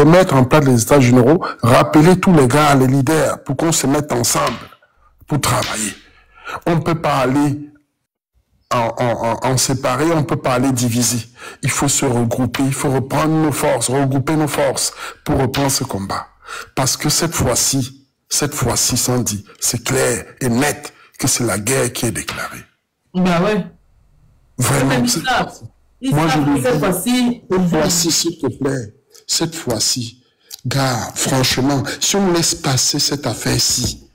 remettre en place les États généraux, rappeler tous les gars, les leaders, pour qu'on se mette ensemble, pour travailler. On ne peut pas aller en séparer, on ne peut pas aller diviser. Il faut se regrouper, il faut reprendre nos forces, regrouper nos forces pour reprendre ce combat. Parce que cette fois-ci, Sandy, c'est clair et net que c'est la guerre qui est déclarée. Ben ouais. Vraiment. Moi, je le dis, cette fois-ci, s'il te plaît, cette fois-ci, gars, franchement, si on laisse passer cette affaire-ci,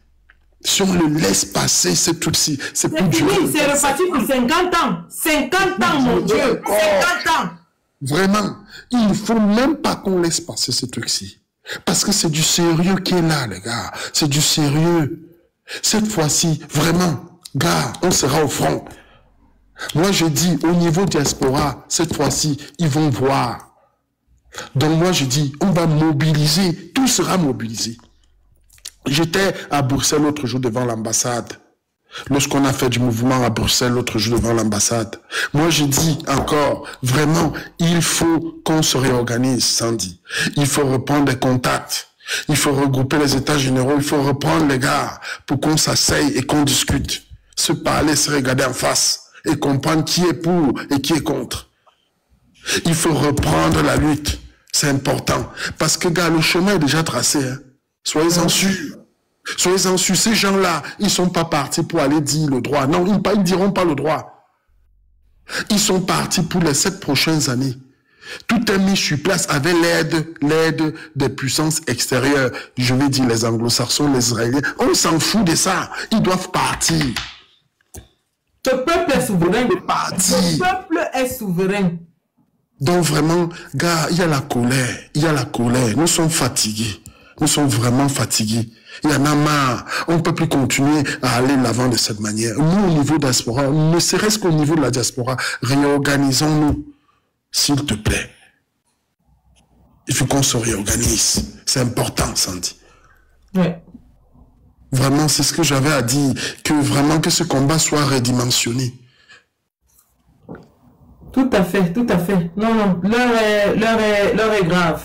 si on le laisse passer, c'est tout ci, c'est plus dur. C'est reparti pour 50 ans. 50 ans, mon Dieu. 50 ans. Vraiment, il ne faut même pas qu'on laisse passer ce truc-ci. Parce que c'est du sérieux qui est là, les gars. C'est du sérieux. Cette fois-ci, vraiment, gars, on sera au front. Moi, je dis, au niveau diaspora, cette fois-ci, ils vont voir. Donc moi, je dis, on va mobiliser, tout sera mobilisé. J'étais à Bruxelles l'autre jour devant l'ambassade. Lorsqu'on a fait du mouvement à Bruxelles l'autre jour devant l'ambassade. Moi, je dis encore, vraiment, il faut qu'on se réorganise, Sandy. Il faut reprendre des contacts. Il faut regrouper les États généraux. Il faut reprendre les gars pour qu'on s'asseye et qu'on discute. Se parler, se regarder en face et comprendre qui est pour et qui est contre. Il faut reprendre la lutte. C'est important. Parce que, gars, le chemin est déjà tracé. Hein. Soyez-en sûrs. Soyez-en sûrs. Ces gens-là, ils ne sont pas partis pour aller dire le droit. Non, ils ne diront pas le droit. Ils sont partis pour les 7 prochaines années. Tout est mis sur place avec l'aide des puissances extérieures. Je vais dire les anglo-saxons, les israéliens. On s'en fout de ça. Ils doivent partir. Ce peuple est souverain. Ce peuple est souverain. Donc vraiment, gars, il y a la colère. Il y a la colère. Nous sommes fatigués. Nous sommes vraiment fatigués. Il y en a marre. On ne peut plus continuer à aller de l'avant de cette manière. Nous, au niveau de la diaspora, ne serait-ce qu'au niveau de la diaspora, réorganisons-nous. S'il te plaît. Il faut qu'on se réorganise. C'est important, Sandy. Oui. Vraiment, c'est ce que j'avais à dire. Que vraiment, que ce combat soit redimensionné. Tout à fait, tout à fait. Non, non, l'heure est grave.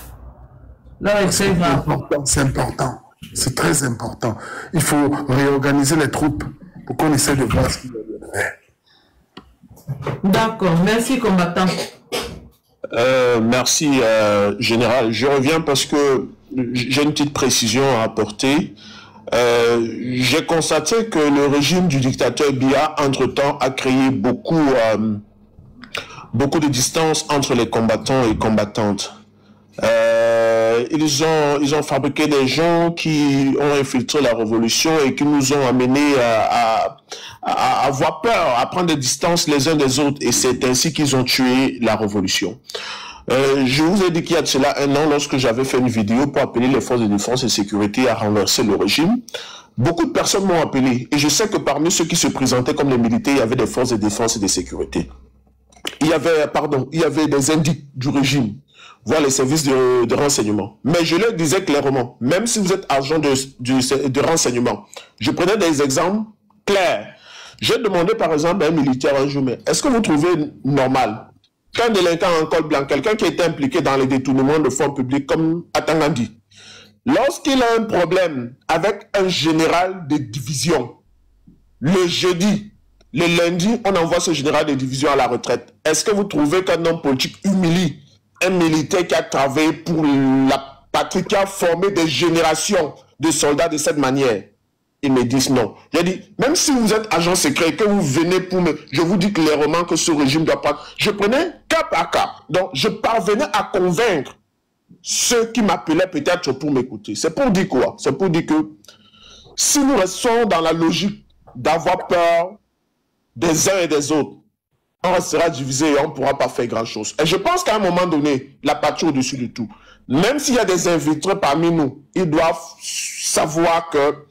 L'heure est très grave. C'est important. C'est très important. Il faut réorganiser les troupes pour qu'on essaie de voir ce qu'il y a de faire. D'accord. Merci, combattant. Merci, général. Je reviens parce que j'ai une petite précision à apporter. J'ai constaté que le régime du dictateur Biya, entre-temps, a créé beaucoup de distance entre les combattants et combattantes. Ils ont fabriqué des gens qui ont infiltré la révolution et qui nous ont amenés à avoir peur, à prendre des distances les uns des autres. Et c'est ainsi qu'ils ont tué la révolution. Je vous ai dit qu'il y a de cela 1 an, lorsque j'avais fait une vidéo pour appeler les forces de défense et sécurité à renverser le régime. Beaucoup de personnes m'ont appelé. Et je sais que parmi ceux qui se présentaient comme les militaires, il y avait des forces de défense et de sécurité. Il y avait des indices du régime, voire les services de renseignement. Mais je leur disais clairement, même si vous êtes agent de renseignement, je prenais des exemples clairs. J'ai demandé par exemple à un militaire un jour, mais est-ce que vous trouvez normal qu'un délinquant en col blanc, quelqu'un qui était impliqué dans les détournements de fonds publics comme Atangandi, lorsqu'il a un problème avec un général de division, le jeudi, le lundi, on envoie ce général de division à la retraite. Est-ce que vous trouvez qu'un homme politique humilie un militaire qui a travaillé pour la patrie, qui a formé des générations de soldats de cette manière? Ils me disent non. J'ai dit, même si vous êtes agent secret et que vous venez pour me... Je vous dis clairement que ce régime doit pas... Je prenais cas par cas. Donc, je parvenais à convaincre ceux qui m'appelaient peut-être pour m'écouter. C'est pour dire quoi? C'est pour dire que si nous restons dans la logique d'avoir peur des uns et des autres, on restera divisé et on ne pourra pas faire grand-chose. Et je pense qu'à un moment donné, la patrie au-dessus de tout. Même s'il y a des infiltrés parmi nous, ils doivent savoir que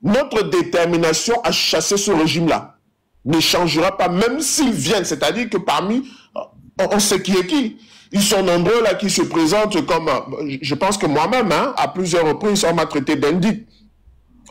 notre détermination à chasser ce régime-là ne changera pas, même s'ils viennent. C'est-à-dire que parmi, on sait qui est qui. Ils sont nombreux là qui se présentent comme, je pense que moi-même, hein, à plusieurs reprises, on m'a traité d'indique.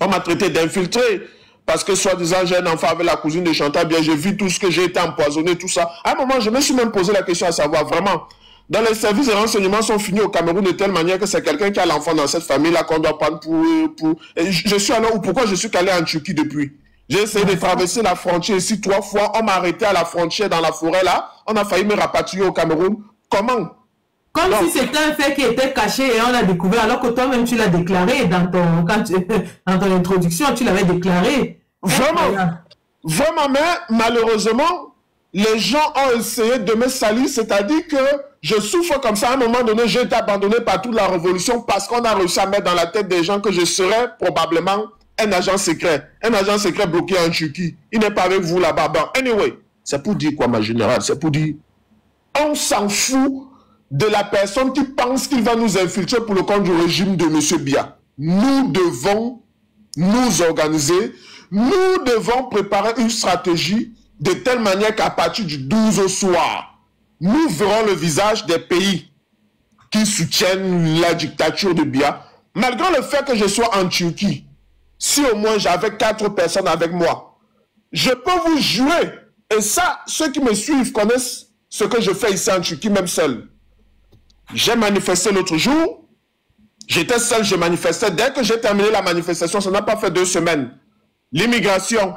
On m'a traité d'infiltré. Parce que soi-disant, j'ai un enfant avec la cousine de Chantal, bien j'ai vu tout ce que j'ai été empoisonné, tout ça. À un moment, je me suis même posé la question à savoir vraiment, dans les services de renseignement sont finis au Cameroun de telle manière que c'est quelqu'un qui a l'enfant dans cette famille-là qu'on doit prendre pour... Et je suis allé... Pourquoi je suis allé en Turquie depuis? J'ai essayé de traverser la frontière ici 3 fois. On m'a arrêté à la frontière dans la forêt là. On a failli me rapatrier au Cameroun. Comment? Comme si c'était un fait qui était caché et on l'a découvert, alors que toi-même tu l'as déclaré dans ton introduction, tu l'avais déclaré. Vraiment, vraiment, mais malheureusement, les gens ont essayé de me salir, c'est-à-dire que je souffre comme ça. À un moment donné, j'ai été abandonné par toute la révolution parce qu'on a réussi à mettre dans la tête des gens que je serais probablement un agent secret bloqué en Turquie. Il n'est pas avec vous là-bas. Bon, anyway, c'est pour dire quoi, ma générale? C'est pour dire, on s'en fout de la personne qui pense qu'il va nous infiltrer pour le compte du régime de M. Biya. Nous devons nous organiser, nous devons préparer une stratégie de telle manière qu'à partir du 12 au soir, nous verrons le visage des pays qui soutiennent la dictature de Biya. Malgré le fait que je sois en Turquie, si au moins j'avais 4 personnes avec moi, je peux vous jurer, et ça, ceux qui me suivent connaissent ce que je fais ici en Turquie, même seul. J'ai manifesté l'autre jour, j'étais seul, je manifestais. Dès que j'ai terminé la manifestation, ça n'a pas fait 2 semaines. L'immigration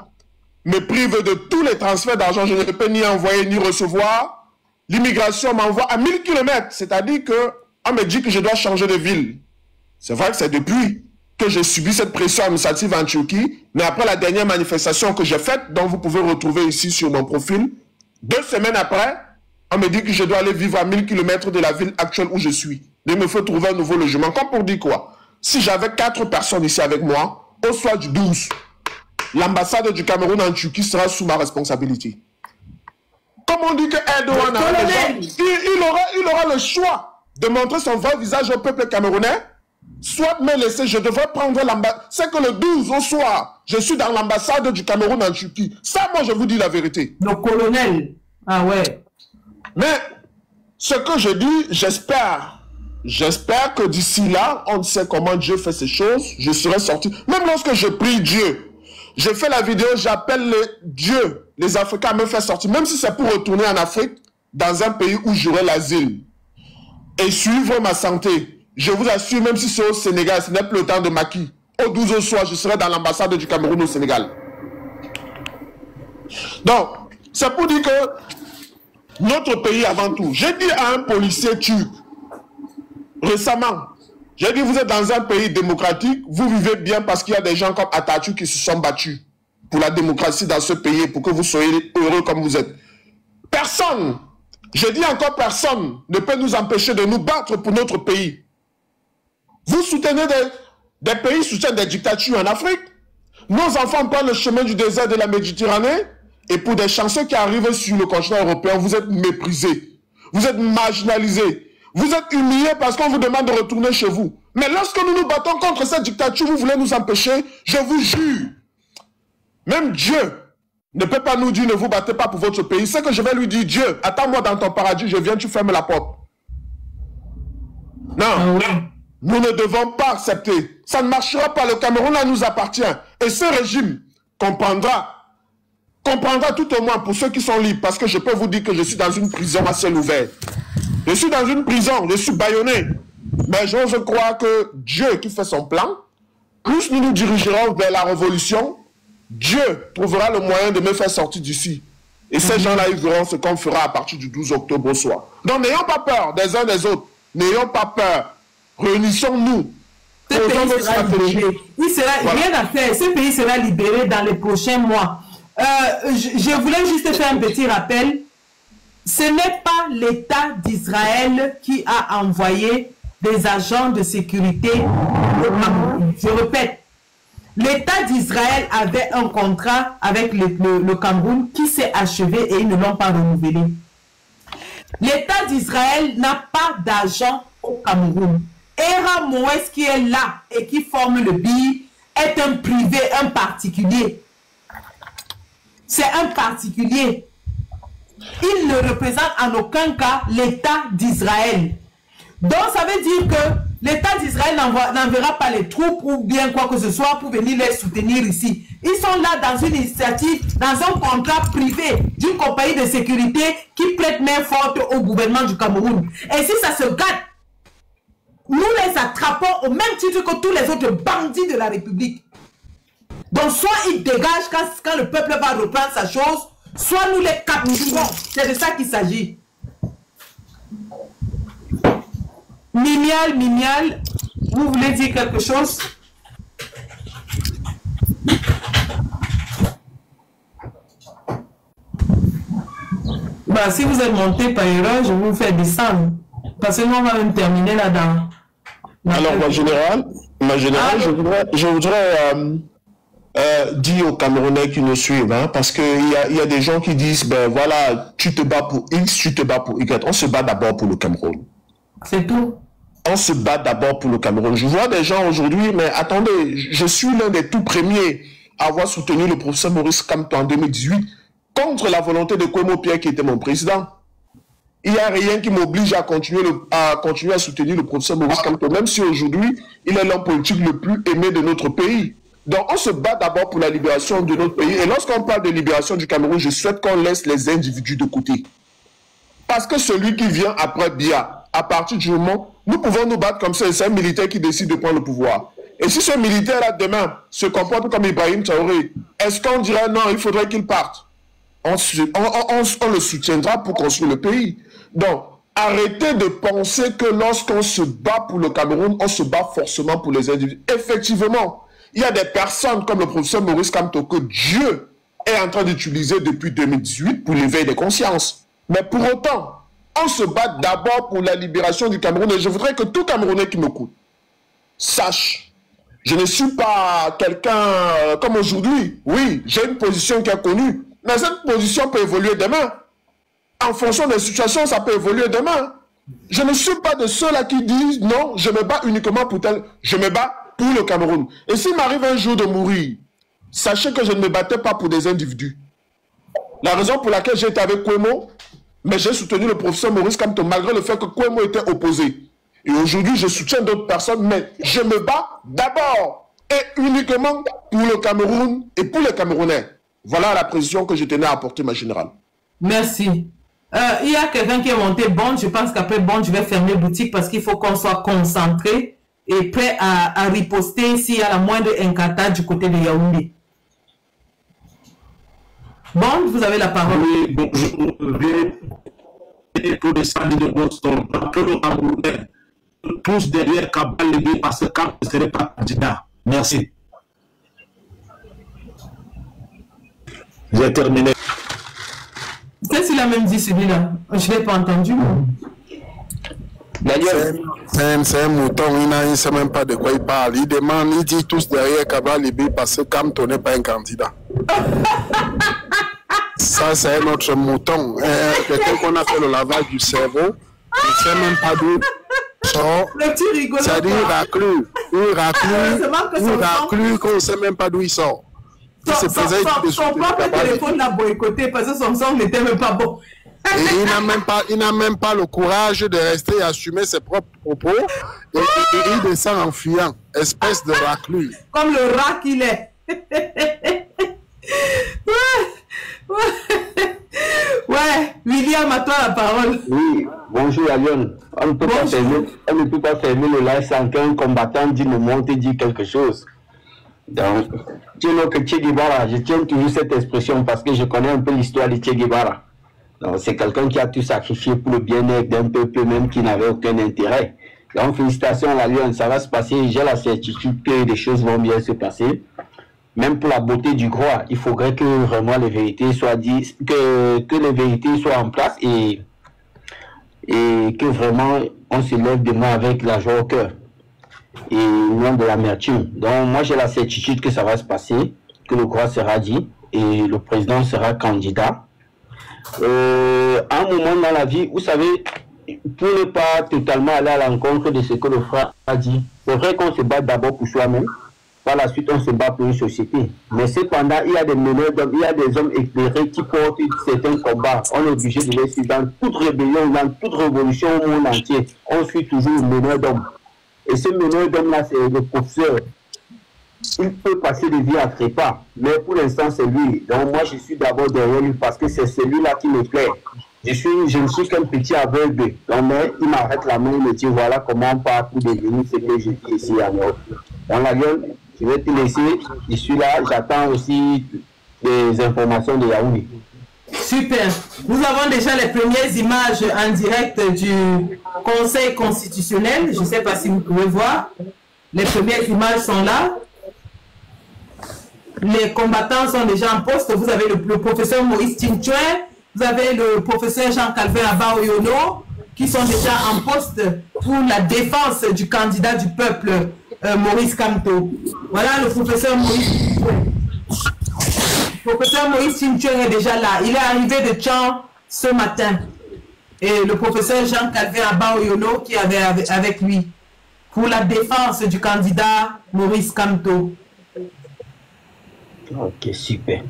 me prive de tous les transferts d'argent, je ne peux ni envoyer ni recevoir. L'immigration m'envoie à 1000 km, c'est-à-dire qu'on me dit que je dois changer de ville. C'est vrai que c'est depuis que j'ai subi cette pression administrative en Turquie, mais après la dernière manifestation que j'ai faite, dont vous pouvez retrouver ici sur mon profil, 2 semaines après, on me dit que je dois aller vivre à 1000 km de la ville actuelle où je suis. Il me faut trouver un nouveau logement. Comme pour dire quoi? Si j'avais 4 personnes ici avec moi, au soir du 12, l'ambassade du Cameroun en Turquie sera sous ma responsabilité. Comme on dit que Erdogan il aura le choix de montrer son vrai visage au peuple camerounais, soit me laisser, je devrais prendre l'ambassade. C'est que le 12 au soir, je suis dans l'ambassade du Cameroun en Turquie. Ça, moi, je vous dis la vérité. Le colonel. Ah ouais. Mais ce que je dis, j'espère que d'ici là, on sait comment Dieu fait ces choses, je serai sorti. Même lorsque je prie Dieu, je fais la vidéo, j'appelle Dieu, les Africains à me faire sortir, même si c'est pour retourner en Afrique, dans un pays où j'aurai l'asile, et suivre ma santé. Je vous assure, même si c'est au Sénégal, ce n'est plus le temps de maquis. Au 12 au soir, je serai dans l'ambassade du Cameroun au Sénégal. Donc, c'est pour dire que notre pays avant tout. J'ai dit à un policier turc, récemment, j'ai dit, vous êtes dans un pays démocratique, vous vivez bien parce qu'il y a des gens comme Atatürk qui se sont battus pour la démocratie dans ce pays, pour que vous soyez heureux comme vous êtes. Personne, je dis encore personne, ne peut nous empêcher de nous battre pour notre pays. Vous soutenez des pays, soutiennent des dictatures en Afrique. Nos enfants prennent le chemin du désert de la Méditerranée. Et pour des chanceux qui arrivent sur le continent européen, vous êtes méprisés. Vous êtes marginalisés. Vous êtes humiliés parce qu'on vous demande de retourner chez vous. Mais lorsque nous nous battons contre cette dictature, vous voulez nous empêcher, je vous jure. Même Dieu ne peut pas nous dire ne vous battez pas pour votre pays. C'est que je vais lui dire, Dieu, attends-moi dans ton paradis, je viens, tu fermes la porte. Non. Nous ne devons pas accepter. Ça ne marchera pas. Le Cameroun là nous appartient. Et ce régime comprendra tout au moins pour ceux qui sont libres. Parce que je peux vous dire que je suis dans une prison à ciel ouvert. Je suis dans une prison, je suis bâillonné. Mais j'ose croire que Dieu qui fait son plan, plus nous nous dirigerons vers la révolution, Dieu trouvera le moyen de me faire sortir d'ici. Et ces gens-là, ils verront ce qu'on fera à partir du 12 octobre au soir. Donc n'ayons pas peur des uns des autres. N'ayons pas peur. Réunissons-nous. Ce pays sera libéré. Il sera, voilà. Rien à faire. Ce pays sera libéré dans les prochains mois. Je voulais juste faire un petit rappel. Ce n'est pas l'État d'Israël qui a envoyé des agents de sécurité au Cameroun. Je répète, l'État d'Israël avait un contrat avec le Cameroun qui s'est achevé et ils ne l'ont pas renouvelé. L'État d'Israël n'a pas d'agent au Cameroun. Era Moïse qui est là et qui forme le BI est un privé, un particulier. C'est un particulier. Il ne représente en aucun cas l'État d'Israël. Donc ça veut dire que l'État d'Israël n'enverra pas les troupes ou bien quoi que ce soit pour venir les soutenir ici. Ils sont là dans une initiative, dans un contrat privé d'une compagnie de sécurité qui prête main forte au gouvernement du Cameroun. Et si ça se gâte, nous les attrapons au même titre que tous les autres bandits de la République. Donc soit ils dégagent quand le peuple va reprendre sa chose, soit nous les capturons. C'est de ça qu'il s'agit. Mimial, vous voulez dire quelque chose? Bah, si vous êtes monté par erreur, je vais vous faire descendre. Parce que nous, on va même terminer là-dedans. Alors, ma générale, je voudrais dire aux Camerounais qui nous suivent, hein, parce qu'il y a des gens qui disent, ben voilà, tu te bats pour X, tu te bats pour Y. On se bat d'abord pour le Cameroun. C'est tout. On se bat d'abord pour le Cameroun. Je vois des gens aujourd'hui, mais attendez, je suis l'un des tout premiers à avoir soutenu le professeur Maurice Kamto en 2018 contre la volonté de Kwemo Pierre qui était mon président. Il n'y a rien qui m'oblige à continuer à soutenir le professeur Maurice Kamto, même si aujourd'hui, il est l'homme politique le plus aimé de notre pays. Donc, on se bat d'abord pour la libération de notre pays. Et lorsqu'on parle de libération du Cameroun, je souhaite qu'on laisse les individus de côté. Parce que celui qui vient après Biya, à partir du moment, nous pouvons nous battre comme ça, c'est un militaire qui décide de prendre le pouvoir. Et si ce militaire-là, demain, se comporte comme Ibrahim Traoré, est-ce qu'on dirait non, il faudrait qu'il parte? On le soutiendra pour construire le pays. Donc, arrêtez de penser que lorsqu'on se bat pour le Cameroun, on se bat forcément pour les individus. Effectivement, il y a des personnes comme le professeur Maurice Kamto que Dieu est en train d'utiliser depuis 2018 pour l'éveil des consciences. Mais pour autant, on se bat d'abord pour la libération du Cameroun. Et je voudrais que tout Camerounais qui m'écoute sache, je ne suis pas quelqu'un comme aujourd'hui. Oui, j'ai une position qui est connue. Mais cette position peut évoluer demain. En fonction des situations, ça peut évoluer demain. Je ne suis pas de ceux-là qui disent non, je me bats uniquement pour tel. Je me bats pour le Cameroun. Et s'il m'arrive un jour de mourir, sachez que je ne me battais pas pour des individus. La raison pour laquelle j'ai été avec Kwemo, mais j'ai soutenu le professeur Maurice Kamto malgré le fait que Kwemo était opposé. Et aujourd'hui, je soutiens d'autres personnes, mais je me bats d'abord et uniquement pour le Cameroun et pour les Camerounais. Voilà la précision que je tenais à apporter, ma générale. Merci. Il y a quelqu'un qui est monté Bond. Je pense qu'après Bond, je vais fermer boutique parce qu'il faut qu'on soit concentré et prêt à riposter s'il y a la moindre incata du côté de Yaoundé. Bond, vous avez la parole. Oui, bonjour. Pour les salles de Boston, pour le Camerounais, tous derrière Kabal Légué parce que Kabal ne serait pas candidat. Merci. J'ai terminé. Qu'est-ce qu'il a même dit celui-là? Je ne l'ai pas entendu. C'est un mouton, il ne sait même pas de quoi il parle. Il demande, il dit tous derrière Kabal Légué parce que Kamto n'est pas un candidat. Ça, c'est un autre mouton. Quelqu'un qu'on a fait le lavage du cerveau, il ne sait même pas d'où sort. C'est-à-dire, il raclue, qu'on ne sait même pas d'où il sort. Son propre téléphone l'a boycotté parce que son son n'était même pas bon. Et il n'a même pas le courage de rester et assumer ses propres propos. Et il descend en fuyant, espèce de raclure. Comme le rat qu'il est. Ouais, William, à toi la parole. Oui, bonjour Alion. On ne peut pas fermer le live sans qu'un combattant dit le monde et dit quelque chose. Donc, Che Guevara, je tiens toujours cette expression parce que je connais un peu l'histoire de Che Guevara. C'est quelqu'un qui a tout sacrifié pour le bien-être d'un peuple même qui n'avait aucun intérêt. Donc, félicitations à Lyon, ça va se passer. J'ai la certitude que les choses vont bien se passer. Même pour la beauté du roi, il faudrait que vraiment les vérités soient dites, que les vérités soient en place et que vraiment on se lève demain avec la joie au cœur et non de l'amertume. Donc moi j'ai la certitude que ça va se passer, que le roi sera dit et le président sera candidat. À un moment dans la vie, vous savez, pour ne pas totalement aller à l'encontre de ce que le frère a dit, c'est vrai qu'on se bat d'abord pour soi-même. Par la suite, on se bat pour une société. Mais cependant, il y a des meneurs d'hommes, il y a des hommes éclairés qui portent certains combats. On est obligé de les suivre dans toute rébellion, dans toute révolution au monde entier. On suit toujours le meneur d'hommes. Et ce meneur d'homme-là, c'est le professeur. Il peut passer de vie à trépas, mais pour l'instant, c'est lui. Donc moi, je suis d'abord derrière lui parce que c'est celui-là qui me plaît. Je ne suis qu'un petit aveugle. Donc, mais il m'arrête la main, il me dit, voilà comment on part pour devenir ce que je dis ici à Europe. Dans la gueule, je vais te laisser. Je suis là, j'attends aussi des informations de Yaoundé. Super. Nous avons déjà les premières images en direct du Conseil constitutionnel. Je ne sais pas si vous pouvez voir. Les premières images sont là. Les combattants sont déjà en poste. Vous avez le professeur Maurice Tinchoué, vous avez le professeur Jean-Calvin Abaoyono, qui sont déjà en poste pour la défense du candidat du peuple, Maurice Kamto. Voilà le professeur Maurice Tinchoué. Le professeur Maurice Tinchoué est déjà là. Il est arrivé de Tchang ce matin. Et le professeur Jean-Calvin Abaoyono qui avait avec lui pour la défense du candidat Maurice Kamto. Ok, super.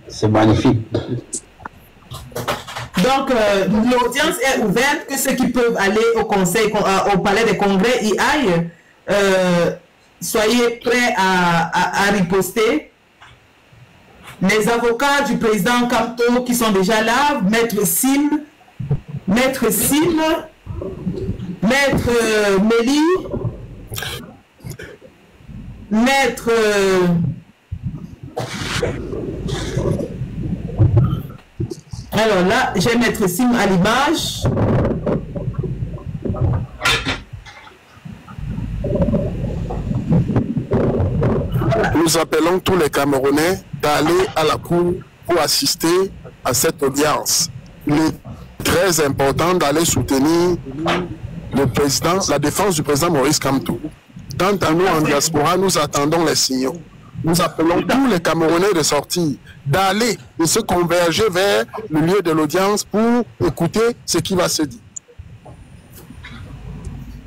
C'est magnifique. Donc, l'audience est ouverte, que ceux qui peuvent aller au conseil, au palais des congrès y aillent. Soyez prêts à riposter. Les avocats du président Kamto qui sont déjà là, Maître Sim, Maître Méli, Maître alors là, j'ai Maître Sim à l'image. Nous appelons tous les Camerounais d'aller à la cour pour assister à cette audience. Il est très important d'aller soutenir le président, la défense du président Maurice Kamto. Quant à nous en diaspora, nous attendons les signaux. Nous appelons tous les Camerounais de sortir, d'aller, de se converger vers le lieu de l'audience pour écouter ce qui va se dire.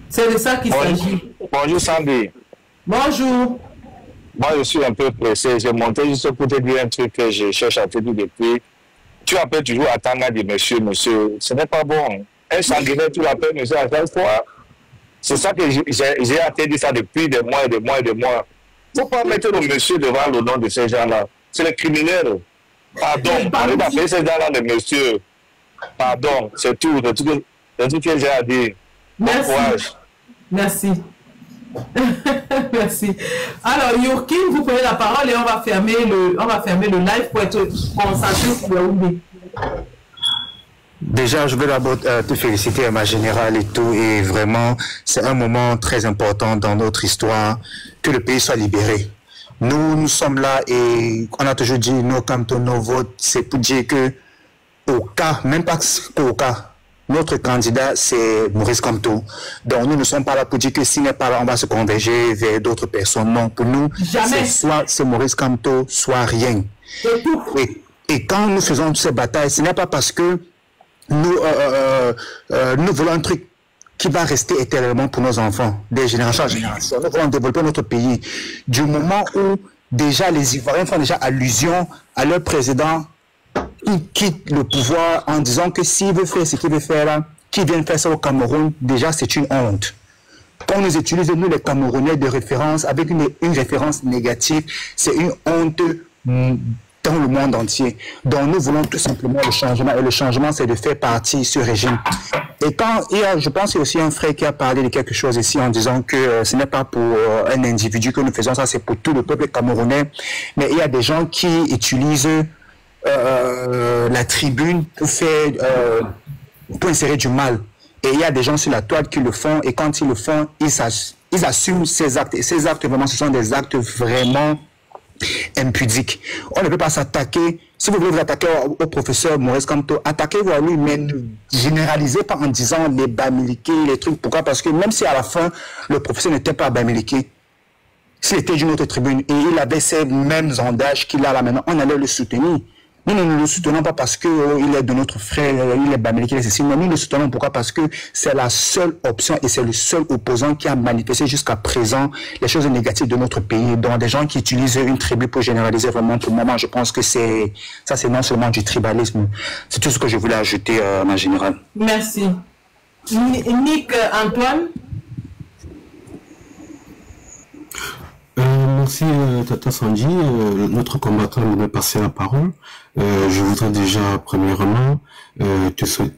C'est de ça qu'il s'agit. Bonjour Sandy. Bonjour. Moi je suis un peu pressé. J'ai monté juste pour te dire un truc que je cherche à te dire depuis. Tu appelles toujours à Tanga de monsieur. Ce n'est pas bon. Un sanguinaire, tu l'appelles monsieur à chaque fois. C'est ça que j'ai à te dire ça depuis des mois et des mois et des mois. Il ne faut pas mettre le monsieur devant le nom de ces gens-là. C'est les criminels. Pardon. Arrête d'appeler ces gens-là les messieurs. Pardon. C'est tout. C'est tout que j'ai à dire. Merci. Bon courage. Merci. Merci. Alors, Yurkin, vous prenez la parole et on va fermer le live pour être concentré sur Yaoundé. Déjà, je veux d'abord te féliciter, ma générale et tout, et vraiment, c'est un moment très important dans notre histoire que le pays soit libéré. Nous sommes là et on a toujours dit nos Kamto, nos votes, c'est pour dire que au cas, même pas qu'au cas, notre candidat c'est Maurice Kamto. Donc nous ne sommes pas là pour dire que s'il n'est pas là, on va se converger vers d'autres personnes. Non, pour nous, c'est soit c'est Maurice Kamto, soit rien. Et quand nous faisons ces batailles, ce n'est pas parce que nous voulons un truc qui va rester éternellement pour nos enfants, des générations en génération. Nous voulons développer notre pays. Du moment où déjà les Ivoiriens font déjà allusion à leur président, il quitte le pouvoir en disant que s'il veut faire ce qu'il veut faire là, qu'il vienne faire ça au Cameroun, déjà c'est une honte. Quand nous utilisons, nous les Camerounais, de référence avec une référence négative, c'est une honte dans le monde entier. Donc nous voulons tout simplement le changement, et le changement c'est de faire partie de ce régime. Et quand je pense qu'il y a aussi un frère qui a parlé de quelque chose ici en disant que ce n'est pas pour un individu que nous faisons ça, c'est pour tout le peuple camerounais, mais il y a des gens qui utilisent la tribune pour faire pour insérer du mal, et il y a des gens sur la toile qui le font, et quand ils le font, ils assument ces actes, et ces actes vraiment, ce sont des actes vraiment impudique. On ne peut pas s'attaquer. Si vous voulez vous attaquer au professeur Maurice Kamto, attaquez-vous à lui, mais ne généralisez pas en disant les bamiliqués, les trucs. Pourquoi? Parce que même si à la fin, le professeur n'était pas bamiliqué, s'il était d'une autre tribune et il avait ces mêmes sondages qu'il a là maintenant, on allait le soutenir. Nous ne le soutenons pas parce qu'il est de notre frère, il est bamiliqué, il est ceci. Mais nous le soutenons pourquoi? Parce que c'est la seule option et c'est le seul opposant qui a manifesté jusqu'à présent les choses négatives de notre pays. Donc des gens qui utilisent une tribu pour généraliser vraiment, pour le moment, je pense que c'est non seulement du tribalisme. C'est tout ce que je voulais ajouter, ma générale. Merci. Nick Antoine. merci Tata Sanji, notre combattant de me passer la parole. Je voudrais déjà premièrement te souhaiter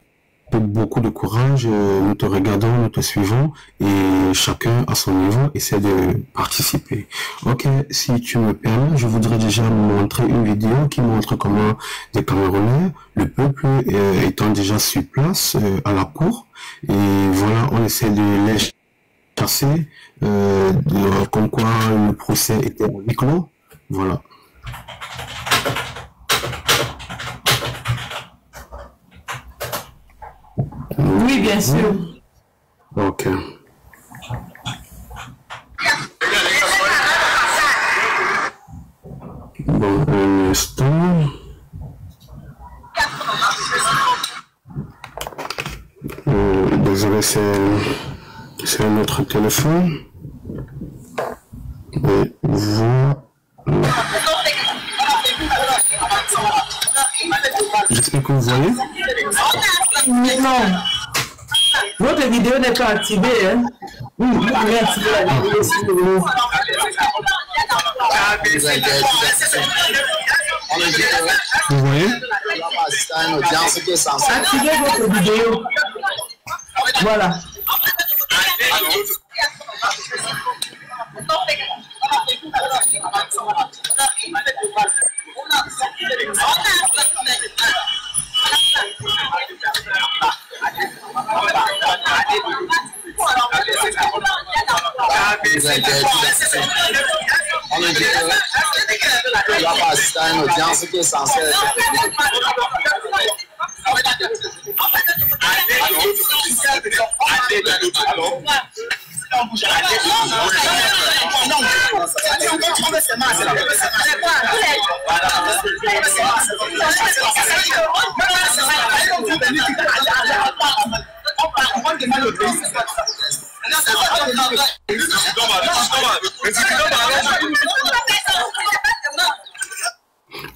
beaucoup de courage. Nous te regardons, nous te suivons et chacun à son niveau essaie de participer. Ok, si tu me permets, je voudrais déjà montrer une vidéo qui montre comment des Camerounais, le peuple étant déjà sur place à la cour, et voilà, on essaie de les chasser, comme quoi le procès était en huis clos. Voilà. Oui, bien sûr. Ok. Bon, un instant. Désolé, c'est un autre téléphone. Et voilà. J'espère que vous voyez. Non. Votre vidéo n'est pas activée, hein? Oui, vous pouvez activer la vidéo si vous voulez. Vous voyez? Activez votre vidéo. Voilà.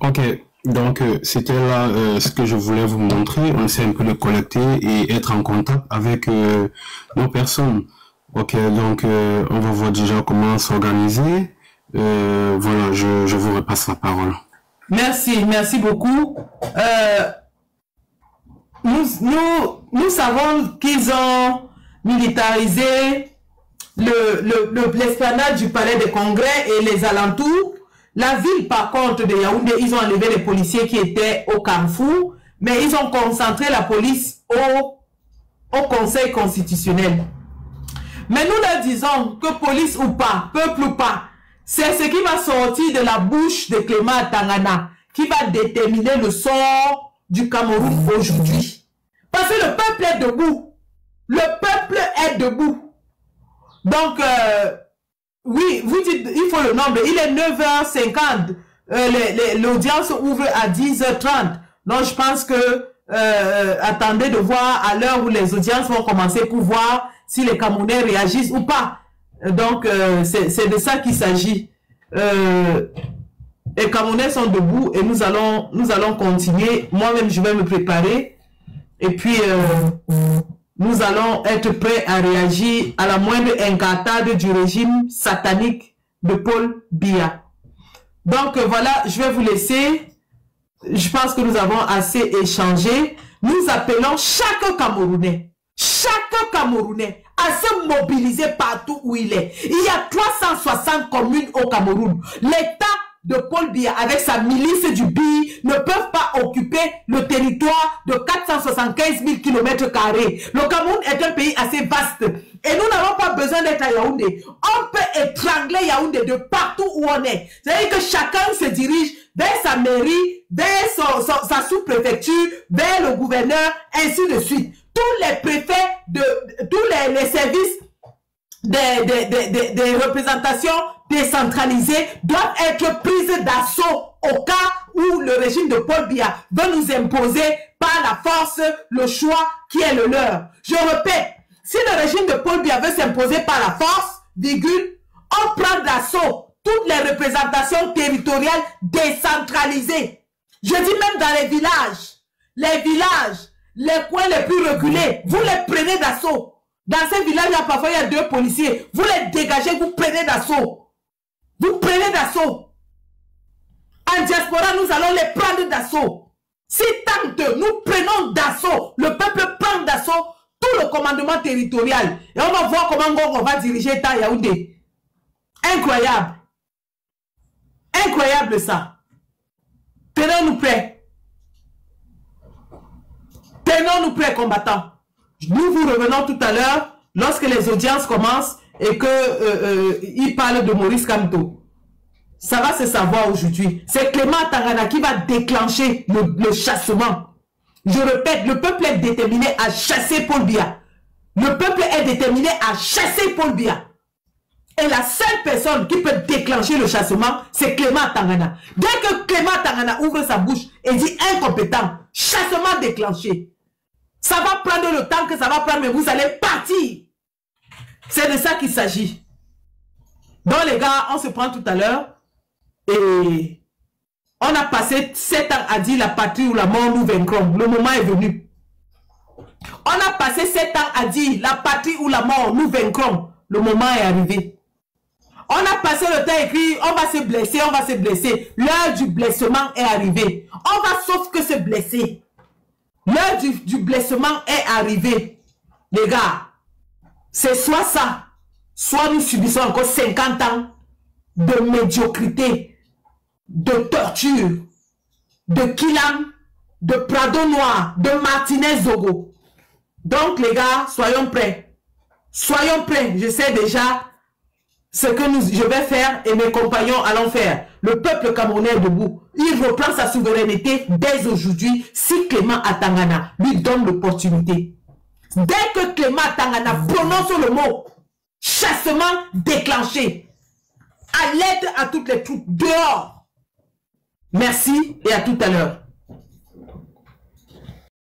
Ok, donc c'était là ce que je voulais vous montrer. On essaie un peu de collecter et être en contact avec nos personnes. Ok, donc on va voir déjà comment s'organiser. Voilà, je vous repasse la parole. Merci beaucoup. Nous savons qu'ils ont militarisé l'esplanade du palais des congrès et les alentours. La ville, par contre, de Yaoundé, ils ont enlevé les policiers qui étaient au Carrefour, mais ils ont concentré la police au Conseil constitutionnel. Mais nous leur disons que police ou pas, peuple ou pas, c'est ce qui va sortir de la bouche de Clément Tangana qui va déterminer le sort du Cameroun aujourd'hui. Parce que le peuple est debout. Le peuple est debout. Donc, oui, vous dites, il faut le nombre. Il est 9h50. L'audience ouvre à 10h30. Donc, je pense que, attendez de voir à l'heure où les audiences vont commencer pour voir si les Camerounais réagissent ou pas. Donc, c'est de ça qu'il s'agit. Les Camerounais sont debout et nous allons continuer. Moi-même, je vais me préparer. Et puis, nous allons être prêts à réagir à la moindre incartade du régime satanique de Paul Biya. Donc, voilà, je vais vous laisser. Je pense que nous avons assez échangé. Nous appelons chaque Camerounais à se mobiliser partout où il est. Il y a 360 communes au Cameroun. L'État de Paul Biya avec sa milice du BI ne peuvent pas occuper le territoire de 475 000 km². Le Cameroun est un pays assez vaste et nous n'avons pas besoin d'être à Yaoundé. On peut étrangler Yaoundé de partout où on est. C'est-à-dire que chacun se dirige vers sa mairie, vers sa sous-préfecture, vers le gouverneur, ainsi de suite. Tous les préfets, tous les services des représentations décentralisées doivent être prises d'assaut au cas où le régime de Paul Biya veut nous imposer par la force le choix qui est le leur. Je répète, si le régime de Paul Biya veut s'imposer par la force, virgule, on prend d'assaut toutes les représentations territoriales décentralisées. Je dis même dans les villages, les coins les plus reculés, vous les prenez d'assaut. Dans ces villages, parfois, il y a 2 policiers. Vous les dégagez, vous prenez d'assaut. Vous prenez d'assaut. En diaspora, nous allons les prendre d'assaut. Si tant nous prenons d'assaut, le peuple prend d'assaut tout le commandement territorial. Et on va voir comment on va diriger l'État Yaoundé. Incroyable. Incroyable ça. Tenons-nous prêts. Tenons-nous prêts, combattants. Nous vous revenons tout à l'heure lorsque les audiences commencent et qu'il parle de Maurice Kamto. Ça va se savoir aujourd'hui. C'est Clément Tangana qui va déclencher le chassement. Je répète, le peuple est déterminé à chasser Paul Biya. Le peuple est déterminé à chasser Paul Biya. Et la seule personne qui peut déclencher le chassement, c'est Clément Tangana. Dès que Clément Tangana ouvre sa bouche et dit incompétent, chassement déclenché. Ça va prendre le temps que ça va prendre, mais vous allez partir. C'est de ça qu'il s'agit. Donc les gars, on se prend tout à l'heure. Et on a passé 7 ans à dire la patrie ou la mort, nous vaincrons. Le moment est venu. On a passé 7 ans à dire la patrie ou la mort, nous vaincrons. Le moment est arrivé. On a passé le temps à écrire, on va se blesser, on va se blesser. L'heure du blessement est arrivée. On va sauf que se blesser. L'heure du blessement est arrivée. Les gars, c'est soit ça, soit nous subissons encore 50 ans de médiocrité, de torture, de Kilam, de Prado Noir, de Martinez Zogo. Donc les gars, soyons prêts. Soyons prêts. Je sais déjà ce que je vais faire et mes compagnons allons faire. Le peuple camerounais est debout. Il reprend sa souveraineté dès aujourd'hui si Clément Atangana lui donne l'opportunité. Dès que Clément Atangana prononce le mot chassement déclenché, à l'aide à toutes les troupes dehors. Merci et à tout à l'heure.